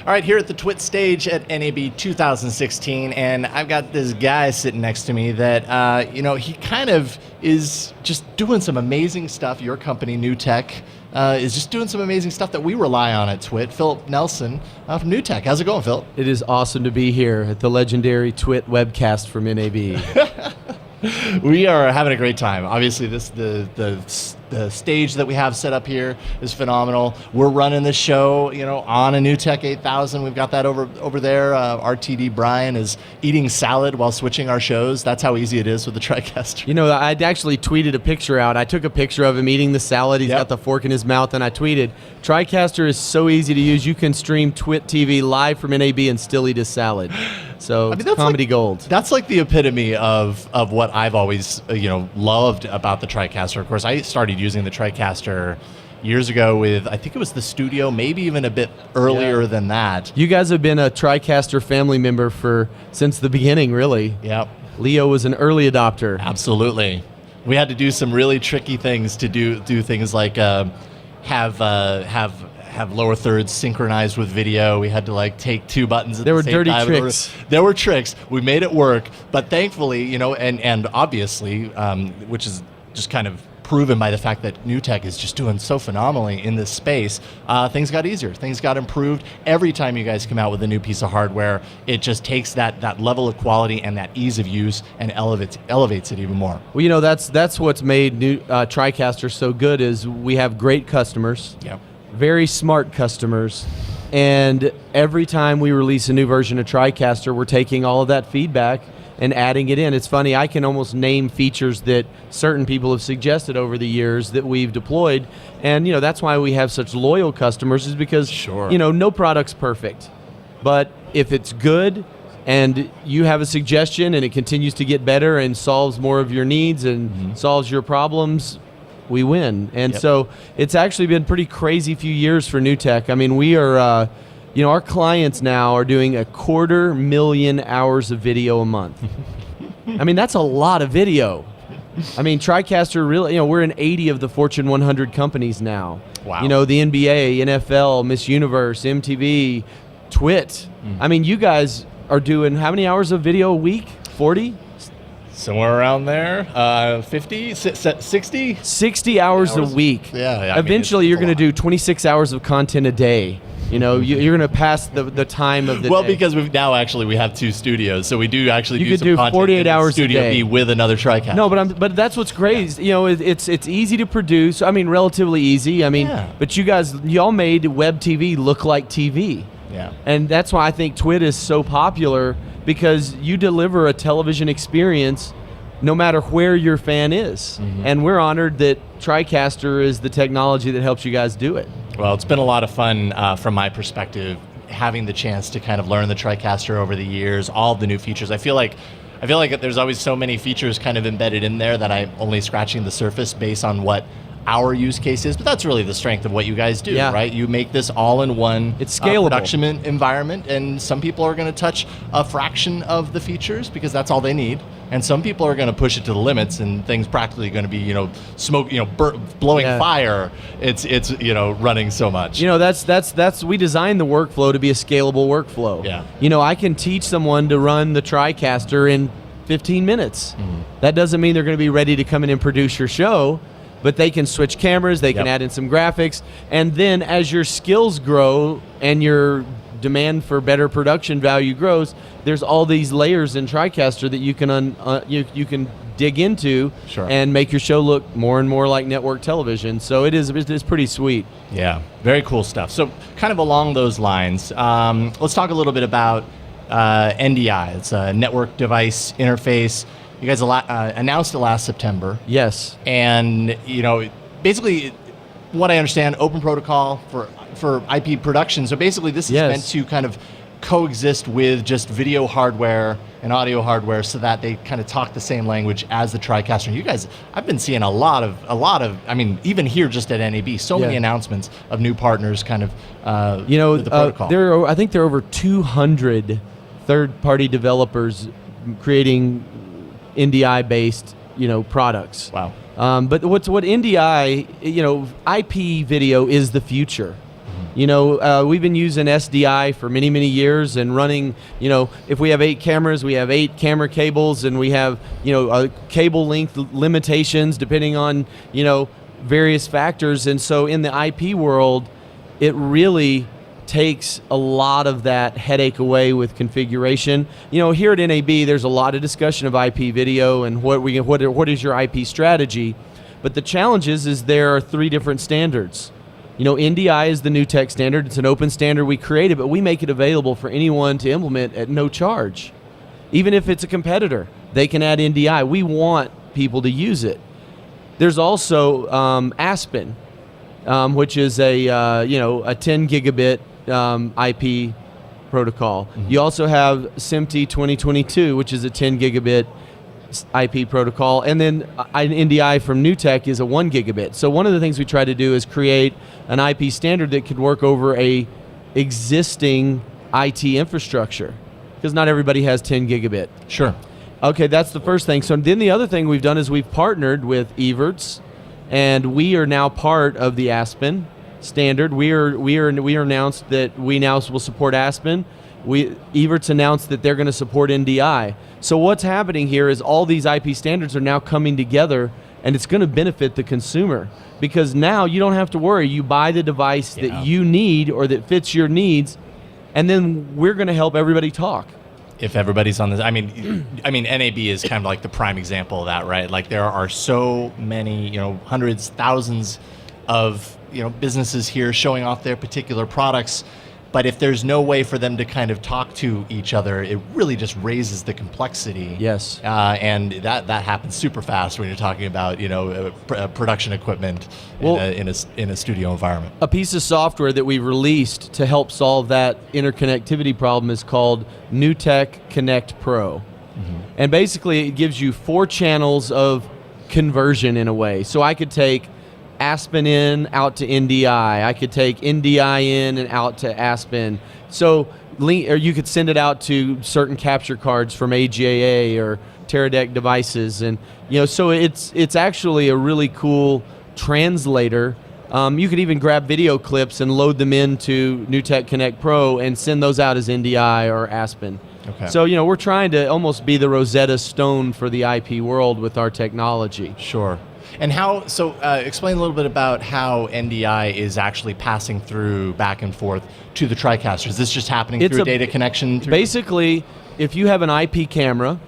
All right, here at the TWiT stage at NAB 2016, and I've got this guy sitting next to me that, he kind of is just doing some amazing stuff. Your company, NewTek, is just doing some amazing stuff that we rely on at TWiT. Phillip Nelson from NewTek. How's it going, Phil? It is awesome to be here at the legendary TWiT webcast from NAB. We are having a great time. Obviously, the stage that we have set up here is phenomenal. We're running the show, on a NewTek 8000. We've got that over there. RTD Brian is eating salad while switching our shows. That's how easy it is with the TriCaster. I'd actually tweeted a picture out. I took a picture of him eating the salad. He's got the fork in his mouth, and I tweeted, TriCaster is so easy to use. You can stream TWiT TV live from NAB and still eat his salad. So it's comedy gold. That's like the epitome of what I've always loved about the TriCaster. Of course, I started using the TriCaster years ago with, I think it was the Studio, maybe even a bit earlier than that. You guys have been a TriCaster family member since the beginning, really. Yep. Leo was an early adopter. Absolutely. We had to do some really tricky things to do things like have lower thirds synchronized with video. We had to take two buttons at the same time. There were dirty tricks. There were tricks. We made it work, but thankfully, and obviously, which is just kind of proven by the fact that NewTek is just doing so phenomenally in this space, things got easier. Things got improved. Every time you guys come out with a new piece of hardware, it just takes that level of quality and that ease of use and elevates it even more. Well, that's what's made TriCaster so good is we have great customers. Yep. Very smart customers, and every time we release a new version of TriCaster, we're taking all of that feedback and adding it in. It's funny, I can almost name features that certain people have suggested over the years that we've deployed, and that's why we have such loyal customers, is because no product's perfect, but if it's good and you have a suggestion and it continues to get better and solves more of your needs and solves your problems, we win. And so it's actually been pretty crazy few years for NewTek. I mean, we are, our clients now are doing 250,000 hours of video a month. I mean, that's a lot of video. I mean, TriCaster really, we're in 80 of the Fortune 100 companies now. Wow. The NBA, NFL, Miss Universe, MTV, TWiT. I mean, you guys are doing how many hours of video a week? 40? Somewhere around there, 50, 60? 60 hours a week. Yeah. Eventually, you're going to do 26 hours of content a day. You're going to pass the time of the day. Because we have two studios, so we do actually do some content 48 hours in the studio a day. B with another TriCaster. No, but that's what's great. Yeah. It's easy to produce. I mean, relatively easy. I mean, but y'all made web TV look like TV. Yeah. And that's why I think TWiT is so popular, because you deliver a television experience no matter where your fan is. And we're honored that TriCaster is the technology that helps you guys do it. Well, it's been a lot of fun from my perspective, having the chance to kind of learn the TriCaster over the years, all of the new features. I feel like there's always so many features kind of embedded in there that I'm only scratching the surface based on what our use case is, but that's really the strength of what you guys do, right? You make this all in one production environment, and some people are going to touch a fraction of the features because that's all they need, and some people are going to push it to the limits, and things practically going to be, smoke, blowing fire. It's running so much. That's we designed the workflow to be a scalable workflow. Yeah. I can teach someone to run the TriCaster in 15 minutes. That doesn't mean they're going to be ready to come in and produce your show, but they can switch cameras, they can add in some graphics, and then as your skills grow and your demand for better production value grows, there's all these layers in TriCaster that you can you can dig into and make your show look more and more like network television. So it's pretty sweet. Yeah, very cool stuff. So kind of along those lines, let's talk a little bit about NDI. It's a network device interface. You guys announced it last September. Yes. And, basically, what I understand, open protocol for IP production. So basically, this is meant to kind of coexist with just video hardware and audio hardware so that they kind of talk the same language as the TriCaster. You guys, I've been seeing a lot of, I mean, even here just at NAB, so many announcements of new partners kind of with the protocol. I think there are over 200 third-party developers creating NDI-based, products. Wow. But what NDI, IP video is the future. We've been using SDI for many, many years and running, if we have 8 cameras, we have 8 camera cables, and we have, cable length limitations depending on, various factors. And so in the IP world, it really takes a lot of that headache away with configuration. Here at NAB, there's a lot of discussion of IP video and what is your IP strategy. But the challenge is there are 3 different standards. NDI is the NewTek standard. It's an open standard we created, but we make it available for anyone to implement at no charge. Even if it's a competitor, they can add NDI. We want people to use it. There's also Aspen, which is a 10 gigabit IP protocol. Mm-hmm. You also have SMPTE 2022, which is a 10 gigabit IP protocol, and then NDI from NewTek is a 1 gigabit. So one of the things we try to do is create an IP standard that could work over a existing IT infrastructure, because not everybody has 10 gigabit. Sure. Okay, that's the first thing. So then the other thing we've done is we've partnered with Evertz, and we are now part of the Aspen standard. We are announced that we now will support Aspen. Evertz announced that they're going to support NDI. So what's happening here is all these IP standards are now coming together, and it's going to benefit the consumer, because now you don't have to worry. You buy the device that you need or that fits your needs, and then we're going to help everybody talk. If everybody's on this, I mean, NAB is kind of like the prime example of that, right? Like there are so many, hundreds, thousands of, businesses here showing off their particular products. But if there's no way for them to kind of talk to each other, it really just raises the complexity. Yes. And that happens super fast when you're talking about, production equipment in a studio environment. A piece of software that we released to help solve that interconnectivity problem is called NewTek Connect Pro. Mm-hmm. And basically it gives you 4 channels of conversion in a way. So I could take Aspen in out to NDI. I could take NDI in and out to Aspen. So, or you could send it out to certain capture cards from AGA or Teradek devices, and so it's actually a really cool translator. You could even grab video clips and load them into NewTek Connect Pro and send those out as NDI or Aspen. Okay. So we're trying to almost be the Rosetta Stone for the IP world with our technology. Sure. And explain a little bit about how NDI is actually passing through back and forth to the TriCaster. Is this just happening through a data connection? Basically, if you have an IP camera,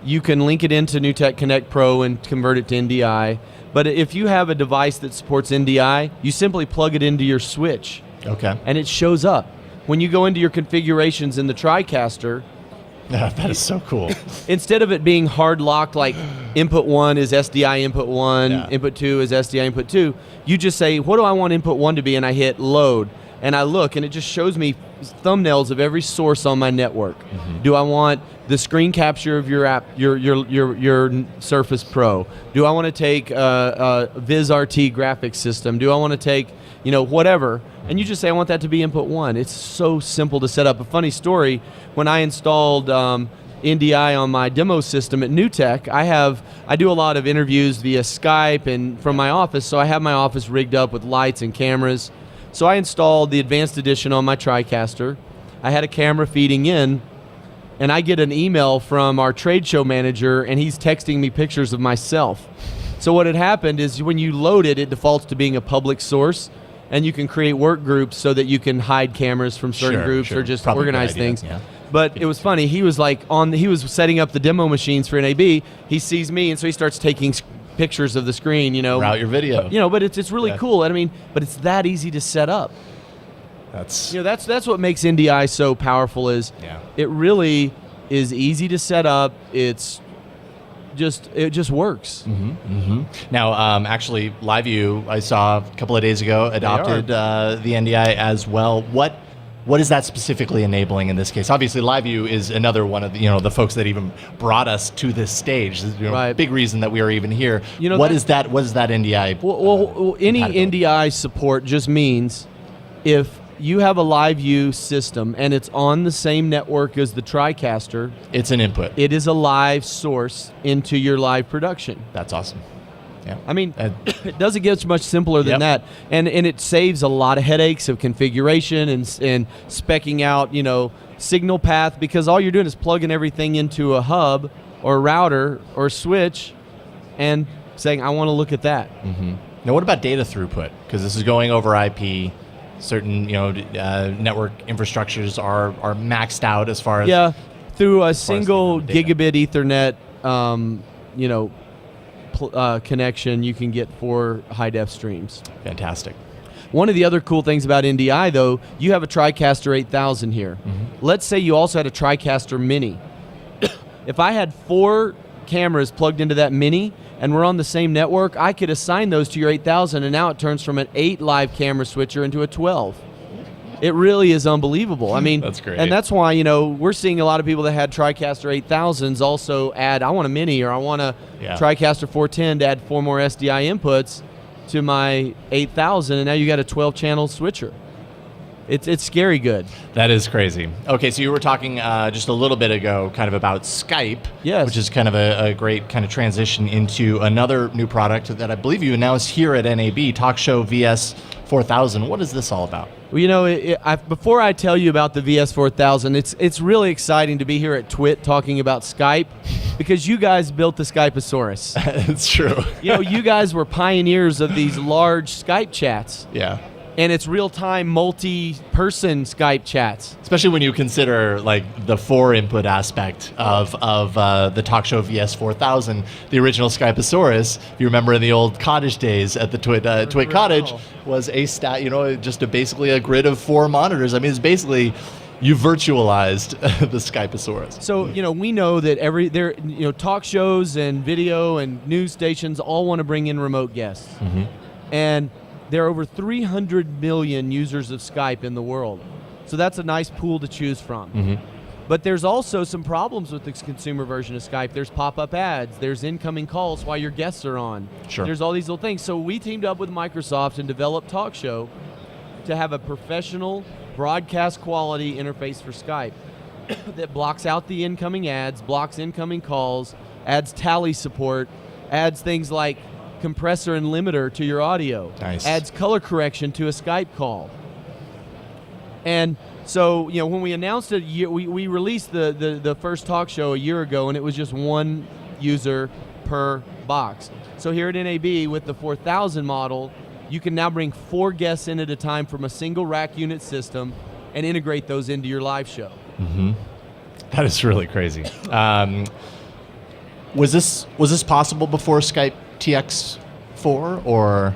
you can link it into NewTek Connect Pro and convert it to NDI. But if you have a device that supports NDI, you simply plug it into your switch. Okay. And it shows up. When you go into your configurations in the TriCaster, that is so cool. Instead of it being hard locked, like input 1 is SDI input 1, input 2 is SDI input 2, you just say, what do I want input 1 to be? And I hit load. And I look, and it just shows me thumbnails of every source on my network. Mm-hmm. Do I want the screen capture of your app, your Surface Pro? Do I want to take a VisRT graphics system? Do I want to take, whatever? And you just say, I want that to be input 1. It's so simple to set up. A funny story, when I installed NDI on my demo system at NewTek, I do a lot of interviews via Skype and from my office, so I have my office rigged up with lights and cameras. So I installed the advanced edition on my TriCaster. I had a camera feeding in, and I get an email from our trade show manager, and he's texting me pictures of myself. So what had happened is when you load it, it defaults to being a public source, and you can create work groups so that you can hide cameras from certain groups or just probably organize things. Yeah. But it was funny. He was he was setting up the demo machines for NAB. He sees me, and so he starts taking pictures of the screen, route your video. But it's really cool. But it's that easy to set up. That's what makes NDI so powerful is it really is easy to set up. It just works. Mm-hmm. Mm-hmm. Now, actually, LiveView, I saw a couple of days ago, adopted the NDI as well. What is that specifically enabling in this case? Obviously, LiveView is another one of the folks that even brought us to this stage. Right. Big reason that we are even here. What is that NDI? Well, any NDI support just means if you have a LiveView system and it's on the same network as the TriCaster, it's an input. It is a live source into your live production. That's awesome. Yeah. I mean, it doesn't get much simpler than that, and it saves a lot of headaches of configuration and speccing out, signal path, because all you're doing is plugging everything into a hub or a router or a switch and saying, I want to look at that. Mm-hmm. Now, what about data throughput? Because this is going over IP. Certain network infrastructures are maxed out as far as through a single gigabit Ethernet connection, you can get 4 high-def streams. Fantastic. One of the other cool things about NDI, though, you have a TriCaster 8000 here. Mm-hmm. Let's say you also had a TriCaster Mini. If I had 4 cameras plugged into that Mini and we're on the same network, I could assign those to your 8000, and now it turns from an 8 live camera switcher into a 12. It really is unbelievable. I mean, that's great. And that's why, we're seeing a lot of people that had TriCaster 8000s also add, I want a Mini, or I want a TriCaster 410 to add 4 more SDI inputs to my 8000, and now you got a 12-channel switcher. It's scary good. That is crazy. Okay, so you were talking just a little bit ago kind of about Skype, which is kind of a great kind of transition into another new product that I believe you announced here at NAB, TalkShow VS4000. What is this all about? Well, before I tell you about the VS4000, it's really exciting to be here at TWiT talking about Skype, because you guys built the Skypeosaurus. It's true. You guys were pioneers of these large Skype chats. Yeah. And it's real-time, multi-person Skype chats. Especially when you consider like the 4-input aspect of the TalkShow VS4000, the original Skypeosaurus. If you remember in the old cottage days at the TWiT cottage, was just basically a grid of 4 monitors. I mean, it's basically you virtualized the Skypeosaurus. So we know that talk shows and video and news stations all want to bring in remote guests, and there are over 300 million users of Skype in the world. So that's a nice pool to choose from. But there's also some problems with this consumer version of Skype. There's pop-up ads. There's incoming calls while your guests are on. Sure. There's all these little things. So we teamed up with Microsoft and developed TalkShow to have a professional broadcast quality interface for Skype that blocks out the incoming ads, blocks incoming calls, adds tally support, adds things like compressor and limiter to your audio. Nice. Adds color correction to a Skype call. And so, when we announced it, we released the first talk show a year ago, and it was just 1 user per box. So here at NAB with the 4000 model, you can now bring 4 guests in at a time from a single rack unit system and integrate those into your live show. That is really crazy. Was this possible before Skype TX4, or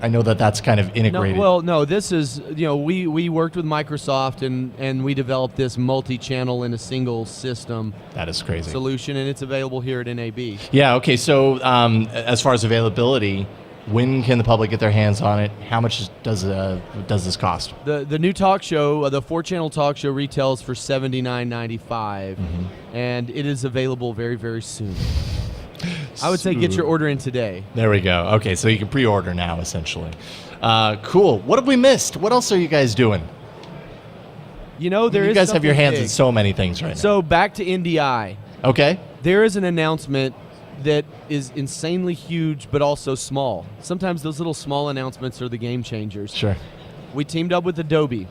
I know that's kind of integrated. No, this is, we worked with Microsoft and we developed this multi-channel in a single system. That is crazy. Solution, and it's available here at NAB. Yeah, okay, so as far as availability, when can the public get their hands on it? How much does this cost? The new talk show, the 4-channel talk show, retails for $79.95, and it is available very, very soon. I would say get your order in today. There we go. Okay, so you can pre-order now, essentially. Cool. What have we missed? What else are you guys doing? You guys have your hands in so many things right now. So back to NDI. Okay. There is an announcement that is insanely huge, but also small. Sometimes those little small announcements are the game changers. Sure. We teamed up with Adobe.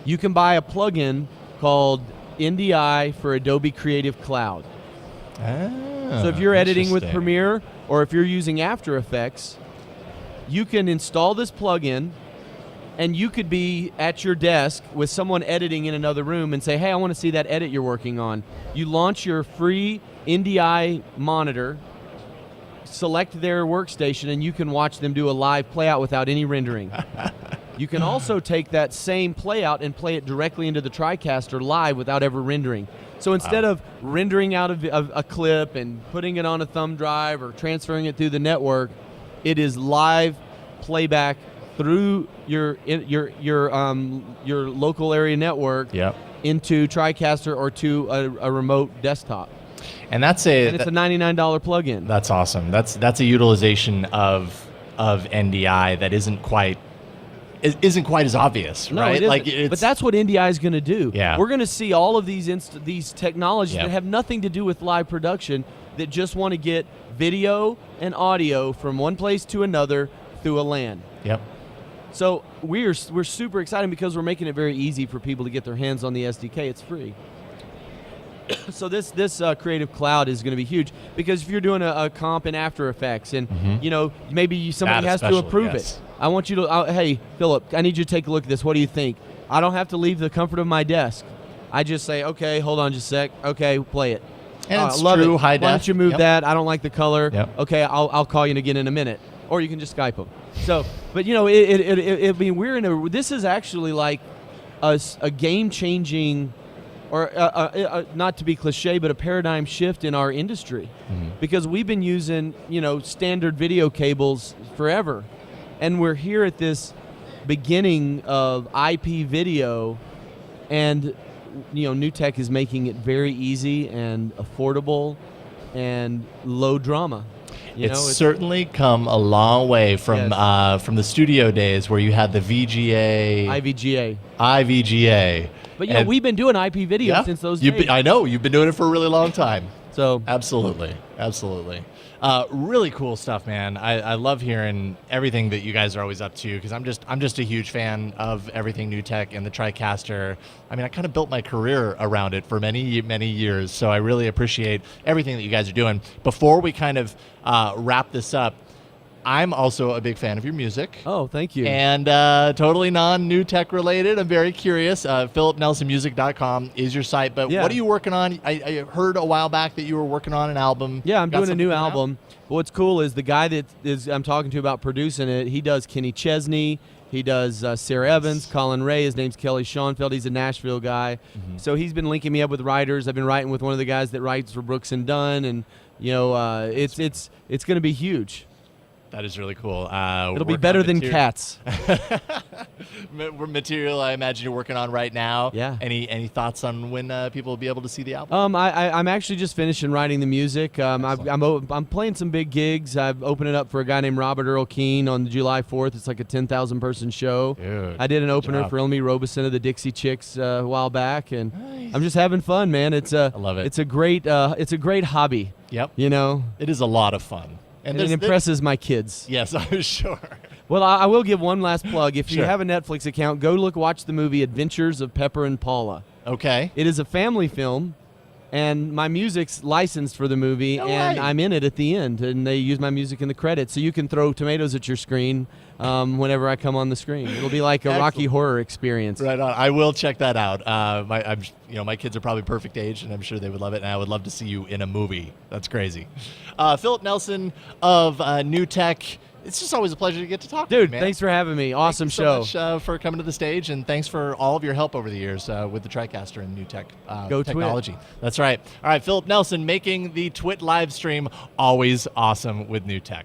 You can buy a plugin called NDI for Adobe Creative Cloud. So if you're editing with Premiere, or if you're using After Effects, you can install this plugin, and you could be at your desk with someone editing in another room and say, hey, I want to see that edit you're working on. You launch your free NDI monitor, select their workstation, and you can watch them do a live playout without any rendering. You can also take that same playout and play it directly into the TriCaster live without ever rendering. So instead of rendering out a clip and putting it on a thumb drive or transferring it through the network, it is live playback through your local area network into TriCaster or to a remote desktop. And it's a $99 plugin. That's awesome. That's a utilization of NDI that isn't quite as obvious, right? But that's what NDI is going to do. Yeah. We're going to see all of these technologies that have nothing to do with live production that just want to get video and audio from one place to another through a LAN. Yep. So we're super excited because we're making it very easy for people to get their hands on the SDK. It's free. So this Creative Cloud is going to be huge because if you're doing a comp in After Effects and maybe somebody has to approve it. I want you to, hey, Phillip, I need you to take a look at this. What do you think? I don't have to leave the comfort of my desk. I just say, okay, hold on just a sec. Okay, play it. And it's love true it. high def. Why don't you move that? I don't like the color. Yep. Okay, I'll call you again in a minute. Or you can just Skype them. So, but we're in a. This is actually like a game-changing, or not to be cliche, but a paradigm shift in our industry, because we've been using standard video cables forever, and we're here at this beginning of IP video, and NewTek is making it very easy and affordable and low drama. It's certainly come a long way from the studio days where you had the VGA, IVGA. But we've been doing IP video since those days. I know you've been doing it for a really long time. So absolutely. Really cool stuff, man. I love hearing everything that you guys are always up to because I'm just a huge fan of everything NewTek and the TriCaster. I mean, I kind of built my career around it for many years, so I really appreciate everything that you guys are doing. Before we kind of wrap this up, I'm also a big fan of your music. Oh, thank you. And totally non-NewTek related. I'm very curious. PhillipNelsonMusic.com is your site. But what are you working on? I heard a while back that you were working on an album. Yeah, I'm doing a new album. But what's cool is the guy that I'm talking to about producing it, he does Kenny Chesney. He does Sarah Evans, Colin Ray. His name's Kelly Schoenfeld. He's a Nashville guy. So he's been linking me up with writers. I've been writing with one of the guys that writes for Brooks and Dunn. And, it's going to be huge. That is really cool. It'll be better than Cats. Material I imagine you're working on right now. Yeah. Any thoughts on when people will be able to see the album? I'm actually just finishing writing the music. I'm playing some big gigs. I've opened it up for a guy named Robert Earl Keen on July 4th. It's like a 10,000 person show. Dude, I did an opener for Ilmi Robeson of the Dixie Chicks a while back, and I'm just having fun, man. I love it. It's a great hobby. Yep. It is a lot of fun. And it impresses my kids. Yes, I'm sure. Well, I will give one last plug. If you have a Netflix account, go watch the movie Adventures of Pepper and Paula. Okay. It is a family film, and my music's licensed for the movie, I'm in it at the end, and they use my music in the credits. So you can throw tomatoes at your screen whenever I come on the screen. It'll be like a Rocky Horror experience. Right on. I will check that out. My kids are probably perfect age, and I'm sure they would love it. And I would love to see you in a movie. That's crazy. Phillip Nelson of NewTek. It's just always a pleasure to get to talk to you, man. Thanks for having me. Awesome show. Thank you so much for coming to the stage, and thanks for all of your help over the years with the TriCaster and NewTek technology. TWiT. That's right. All right, Phillip Nelson making the TWiT live stream always awesome with NewTek.